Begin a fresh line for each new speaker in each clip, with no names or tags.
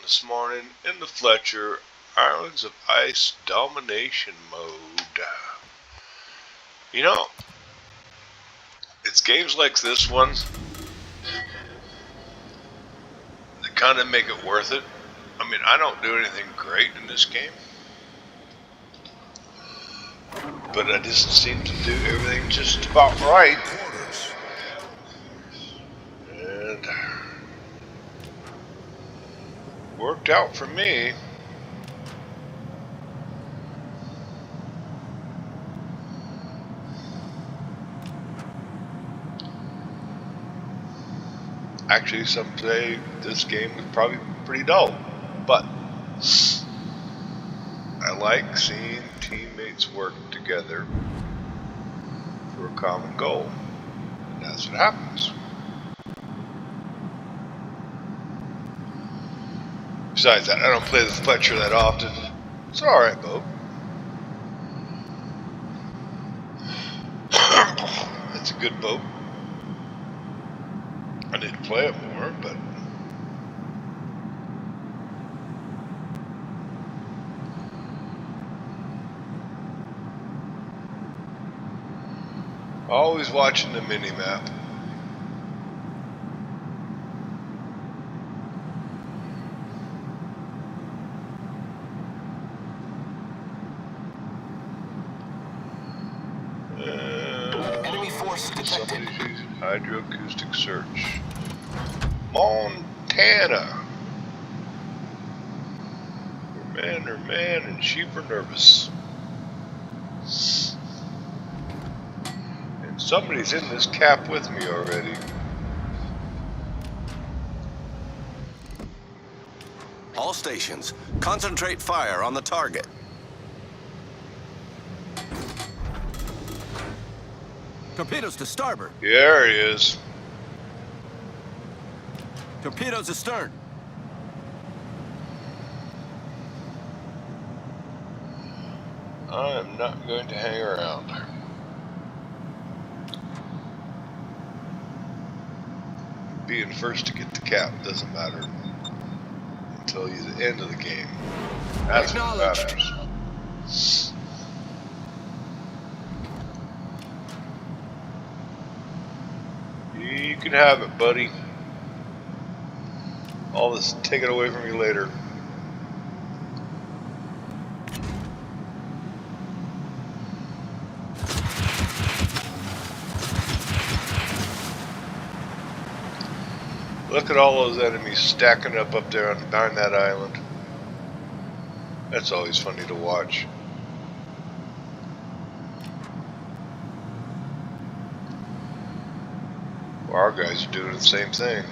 this morning in the Fletcher Islands of Ice Domination mode. You know, it's games like this one that kind of make it worth it. I mean, I don't do anything great in this game, but I just seem to do everything just about right. And worked out for me. Actually, some say this game is probably pretty dull, but I like seeing teammates work together for a common goal, and that's what happens. Besides that, I don't play the Fletcher that often. It's an alright boat. It's a good boat. I need to play it more, but always watching the mini-map.
Enemy force detected.
Somebody's using hydroacoustic search. Montana. Her man, and sheep are nervous. And somebody's in this cap with me already.
All stations, concentrate fire on the target. Torpedoes to starboard.
There he is.
Torpedoes astern.
I am not going to hang around. Being first to get the cap doesn't matter until you're the end of the game. That's what matters. You can have it, buddy. All this taken away from you later. Look at all those enemies stacking up there behind that island. That's always funny to watch. Well, our guys are doing the same thing.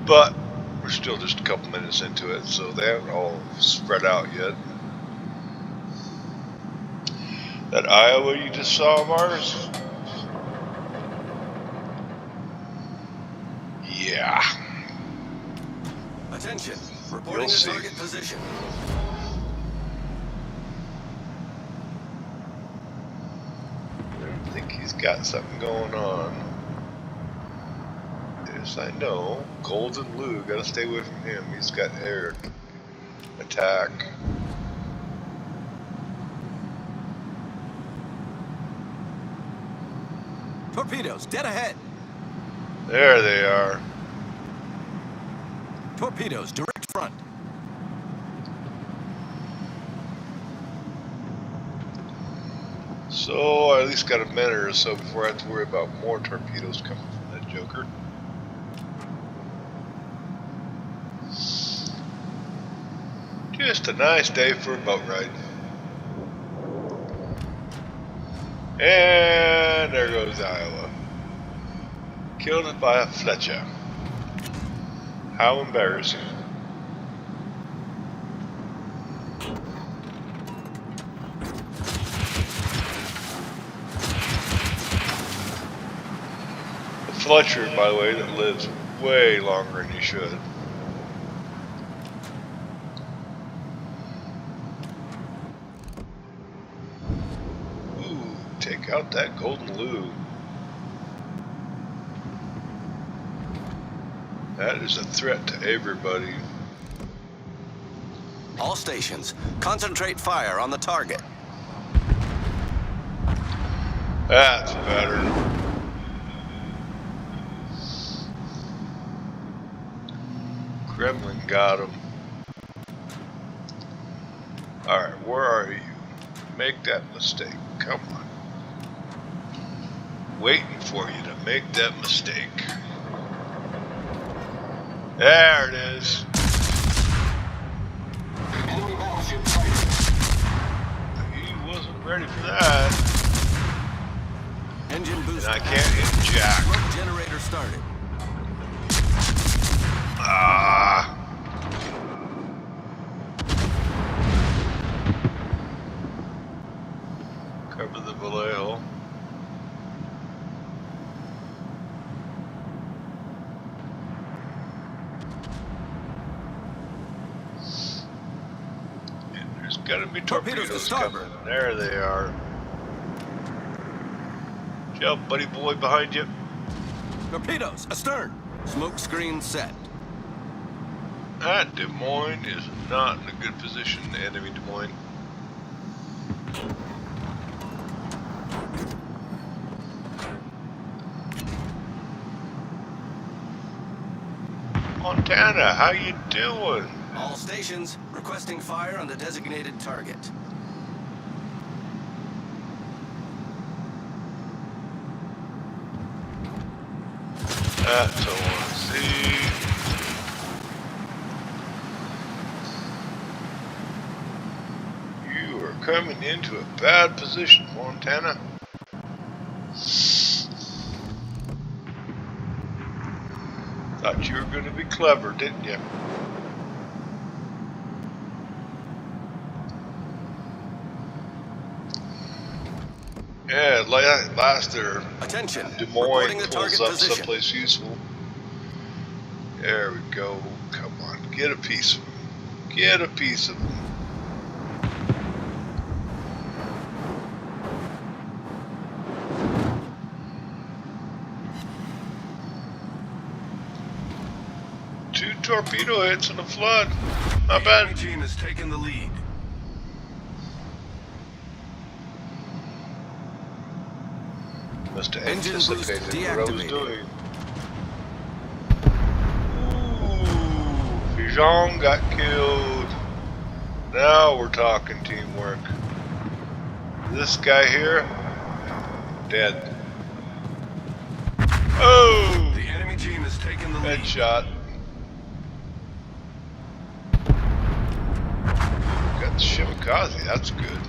But we're still just a couple minutes into it, so they haven't all spread out yet. That Iowa you just saw of ours? Yeah.
Attention, reporting the target position.
I think he's got something going on. Yes, I know. Golden Lou, gotta stay away from him. He's got air attack.
Torpedoes dead ahead.
There they are.
Torpedoes direct front.
So I at least got a minute or so before I have to worry about more torpedoes coming from that joker. Just a nice day for a boat ride. And there goes Iowa. Killed by a Fletcher. How embarrassing. The Fletcher, by the way, that lives way longer than he should. Ooh, take out that Golden Lou. That is a threat to everybody.
All stations, concentrate fire on the target.
That's better. Kremlin got him. Alright, where are you? Make that mistake. Come on. Waiting for you to make that mistake. There it is.
Enemy battleship sighted.
He wasn't ready for that.
Engine boost.
And I can't hit Jack.
Smoke generator started.
Ah. Cover the Vallejo. And there's gotta be
Torpedoes to
torpedoes
starboard.
coming. There they are. Jump, buddy boy, behind you.
Torpedoes astern. Smoke screen set.
That Des Moines is not in a good position, the enemy Des Moines. Montana, how you doing?
All stations, requesting fire on the designated target.
That's all I want to see. You are coming into a bad position, Montana. Thought you were going to be clever, didn't you? Yeah, last there,
Attention.
Des
Reporting
Moines
the
pulls
target
up
position.
someplace useful. There we go. Come on, get a piece of him. Get a piece of him. Two torpedo hits in a flood. Not
The enemy
bad.
team has taken the lead.
Must have
Engine boost
anticipated what I was
deactivated.
doing. Ooh, Fijon got killed. Now we're talking teamwork. This guy here, dead. Oh,
The enemy team has taken the lead.
headshot. Got the Shimakaze, that's good.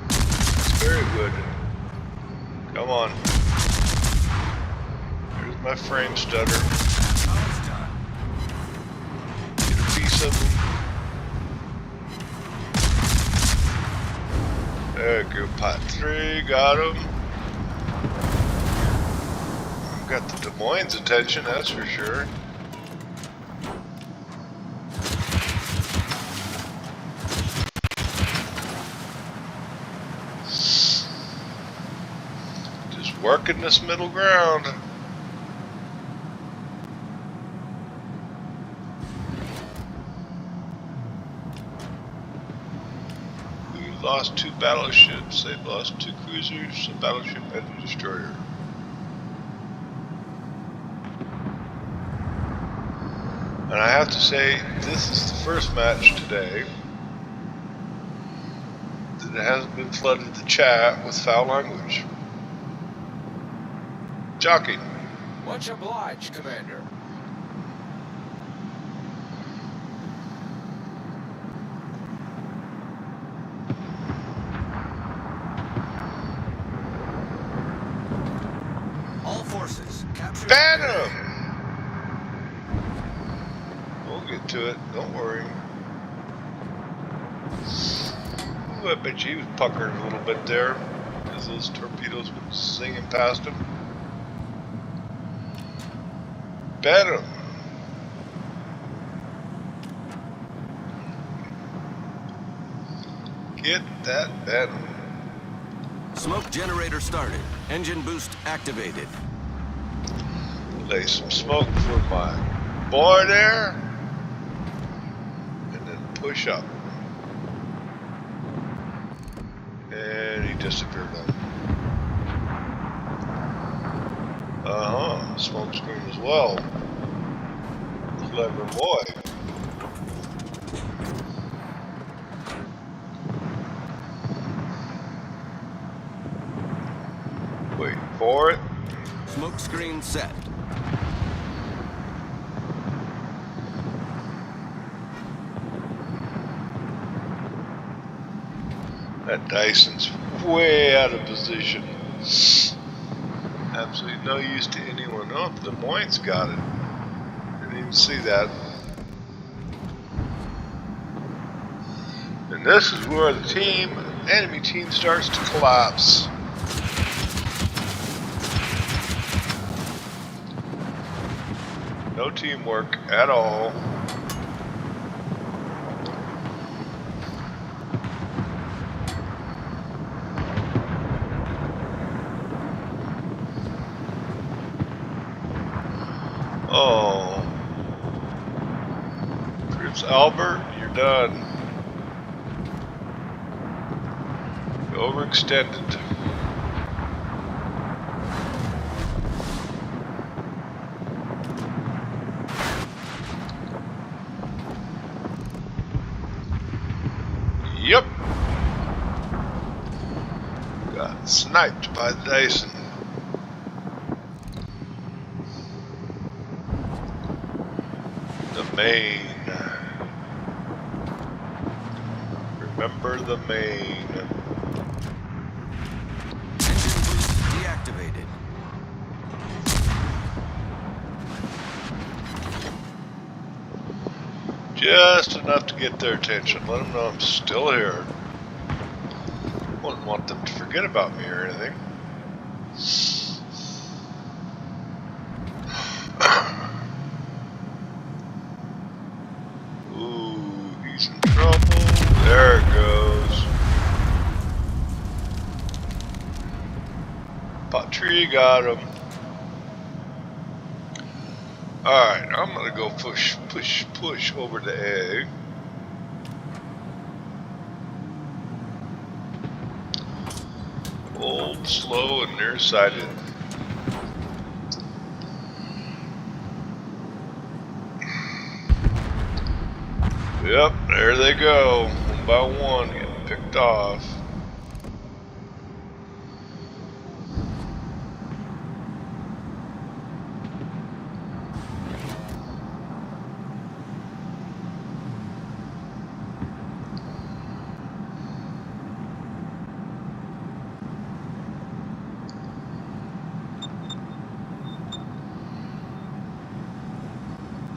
That's very good. Come on. Here's my frame stutter.
Now it's done.
Get a piece of him. There we go, pot 3, got him. Got the Des Moines' attention, that's for sure. Just working this middle ground. We lost 2 battleships. They've lost 2 cruisers, a battleship, and a destroyer. And I have to say, this is the first match today that it hasn't been flooded the chat with foul language. Jockey.
Much obliged, Commander.
All forces, capture.
Ban him! We'll get to it, don't worry. Ooh, I bet you he was puckered a little bit there as those torpedoes were singing past him. Ban him! Get that ban him.
Smoke generator started. Engine boost activated.
Lay some smoke for my boy there, and then push up. And he disappeared on. Smoke screen as well. Clever boy. Wait for it.
Smoke screen set.
That Dyson's way out of position. Absolutely no use to anyone. Oh, the Moines got it. Didn't even see that. And this is where the enemy team starts to collapse. No teamwork at all. Oh. Prince Albert, you're done. You overextended. Yep. Got sniped by Dyson. The main. Remember the main.
Engine boost deactivated.
Just enough to get their attention. Let them know I'm still here. Wouldn't want them to forget about me or anything. Ooh, he's in trouble. There it goes. Patry got him. Alright, I'm gonna go push over to A. Old, slow, and nearsighted. Yep, there they go. One by one, getting picked off.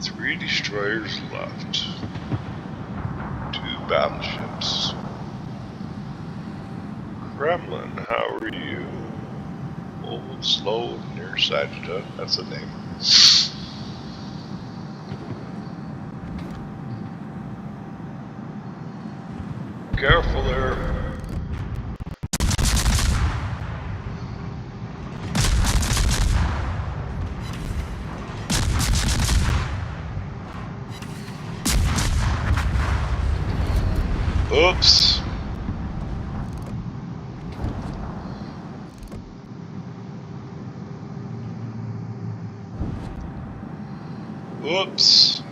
Three destroyers left. 2 battleships. Kremlin, how are you? Old, slow, and nearsighted. Huh? That's a name. Careful there. Oops. Oops.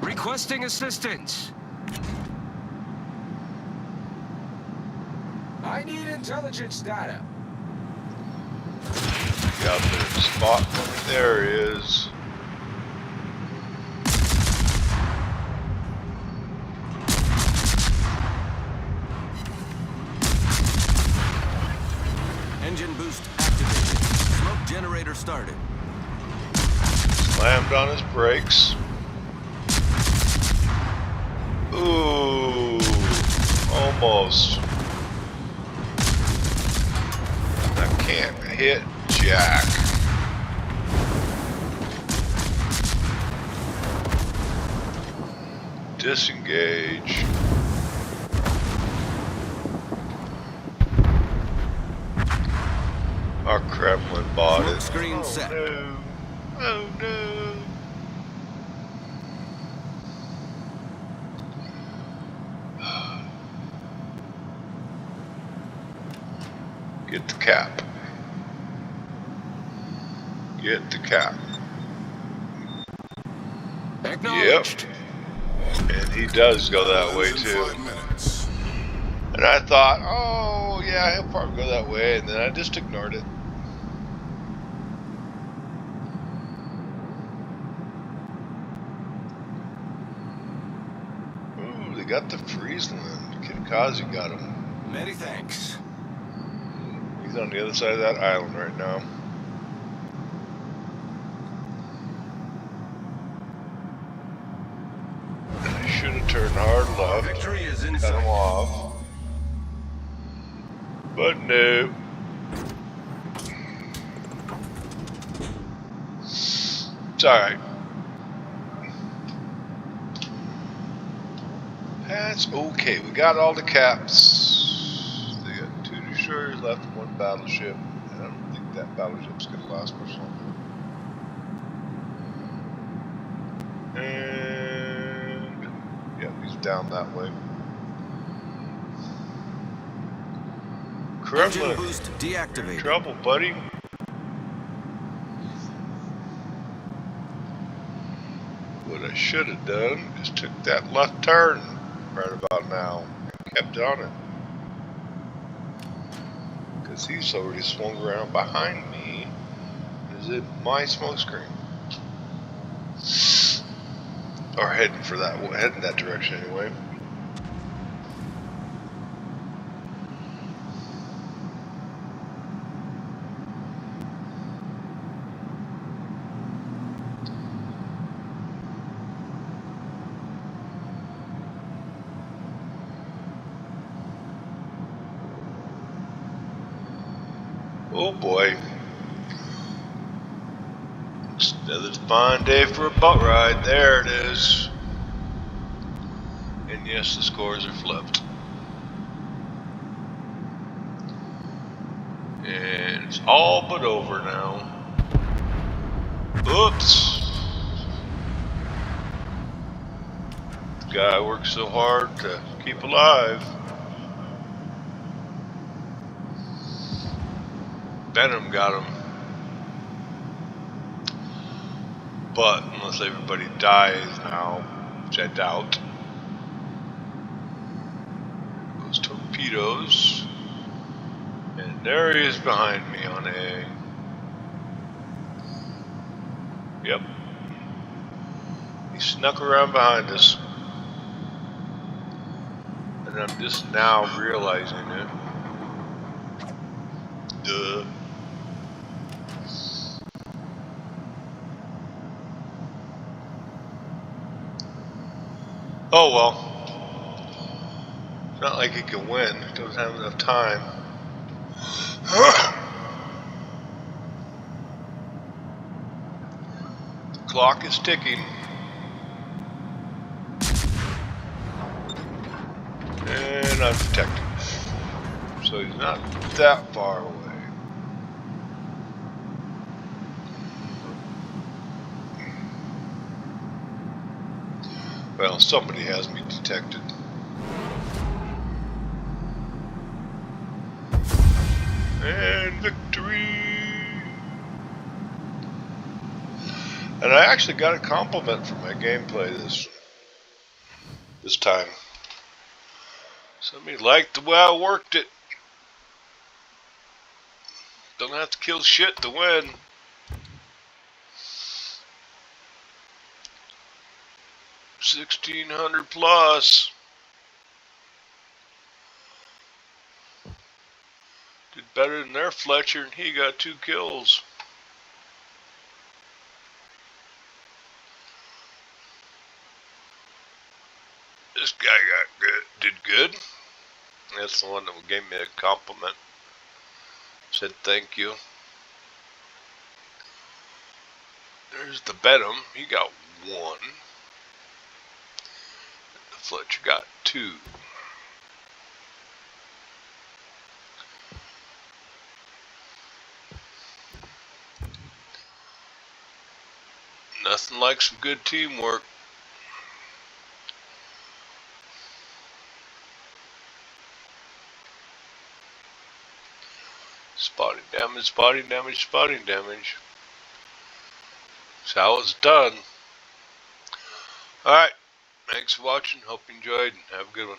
Requesting assistance. I need intelligence data.
Got the spot one. There he is.
Engine boost activated. Smoke generator started.
Slammed on his brakes. Ooh, almost. I can't hit Jack. Disengage. Our Kremlin bought it.
Smoke screen
Oh
set.
no. Oh no. Get the cap. Get the cap.
Acknowledged.
And he does go that way
In
too.
5 minutes.
And I thought, oh yeah, he'll probably go that way, and then I just ignored it. Ooh, they got the Friesland. Kinkazi got him.
Many thanks.
He's on the other side of that island right now. And I should have turned hard left.
Victory is in
Cut him
sight.
off. But no. It's alright. That's okay. We got all the caps. They got 2 destroyers left and 1 battleship. And I don't think that battleship's gonna last much longer. And yeah, he's down that way.
Engine
Kremlin,
boost deactivated.
trouble, buddy. What I should have done is took that left turn right about now and kept on it. Because he's already swung around behind me. Is it my smoke screen? Or heading that direction anyway. Oh boy. It's another fine day for a boat ride. There it is. And yes, the scores are flipped. And it's all but over now. Oops. The guy works so hard to keep alive. Venom got him. But unless everybody dies now, which I doubt. Those torpedoes. And there he is behind me on A. Yep. He snuck around behind us. And I'm just now realizing it. Duh. Oh well. It's not like he can win. He doesn't have enough time. The clock is ticking. And I'm detected. So he's not that far away. Well, somebody has me detected. And victory! And I actually got a compliment for my gameplay this time. Somebody liked the way I worked it. Don't have to kill shit to win. $1,600 plus. Did better than their Fletcher, and he got 2 kills. This guy did good. That's the one that gave me a compliment. Said thank you. There's the Benham. He got 1. The Fletcher got 2. Nothing like some good teamwork. Spotting damage, spotting damage, spotting damage. That's how it's done. Alright, thanks for watching. Hope you enjoyed, and have a good one.